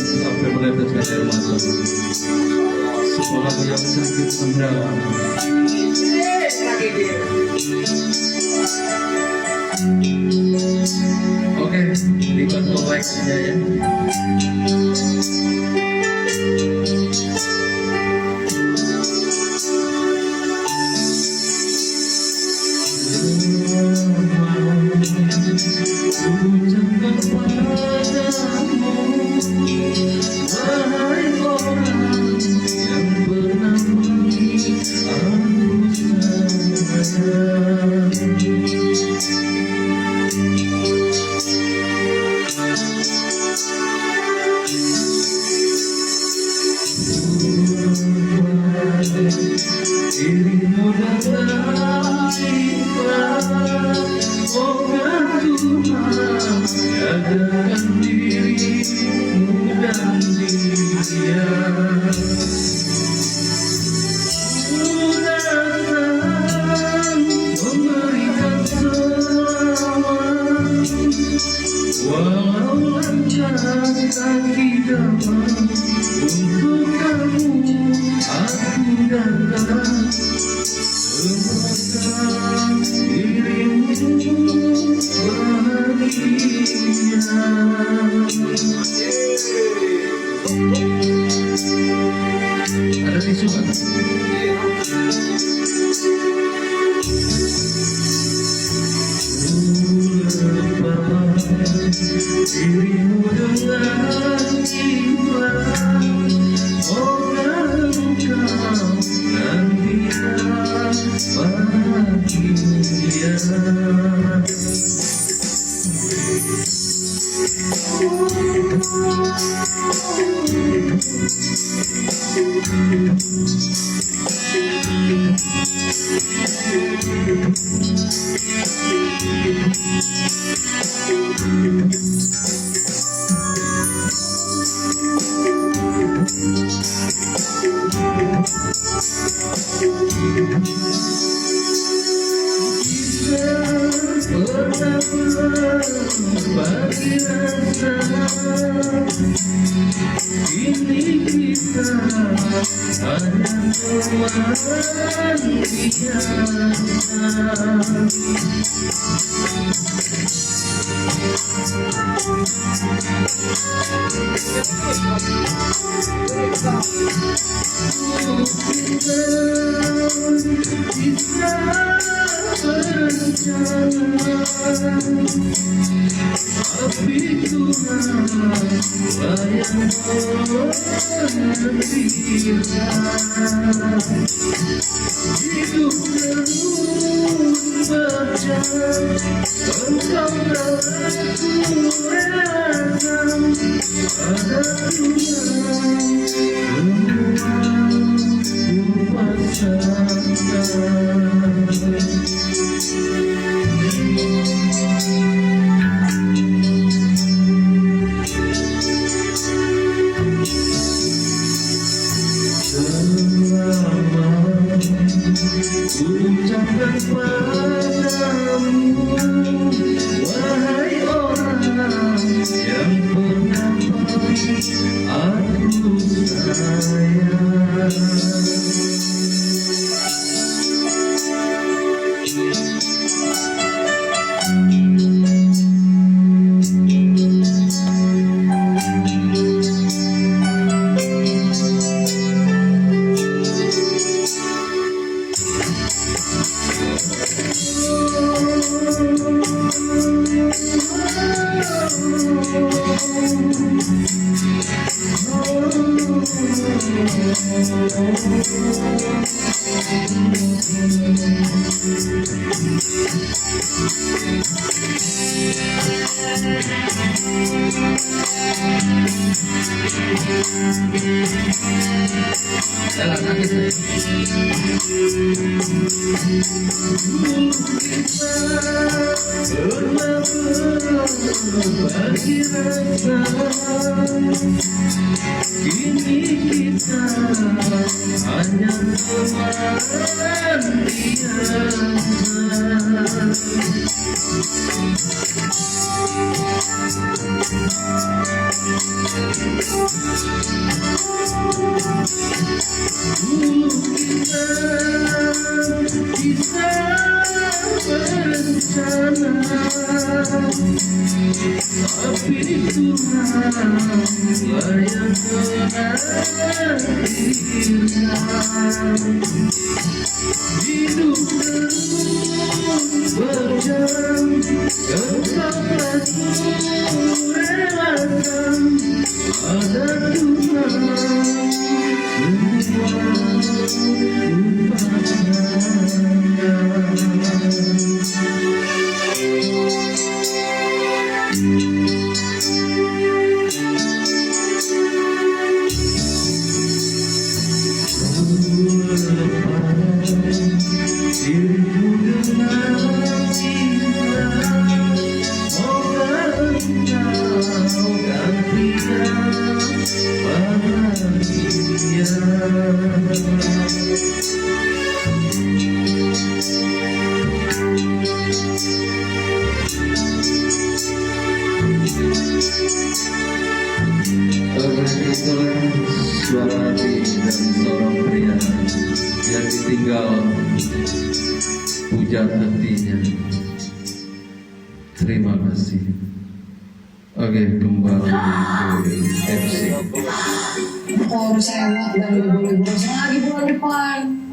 sampai meneteskan air mata. Sekolah yang sakit mendalam. Oke, lipat baik saja ya. Dirimu datang ikhlas, moga Tuhan jagakan dirimu dan dia. Datang memberikan selamat, walau langkah kaki dapat untuk kamu. Aku datang, semoga dirimu bahagia. Ada tisu kan? Dirimu dengan ikhlas, moga engkau dan dia bahagia. Bagi rasa ini kita hanya teman biasa. Kita berencana, tapi Tuhan yang menentukan. Hidup terus berjalan, engkau dan aku relakan pada Tuhan semua kupasrahkan. Ucapkan padamu, wahai orang yang pernah aku sayang. Jalan kaki saya. Berbagi rasa, kini kita hanya teman biasa. Dulu kita bisa berencana, tapi Tuhan layankan akhirnya. Hidup terus berjalan, engkaulah kurelakan, ada Tuhan semua suara hati dari seorang pria yang ditinggal puja hatinya. Terima kasih. Oke, kembali ke MC. Kalau saya dari lagi bulan depan.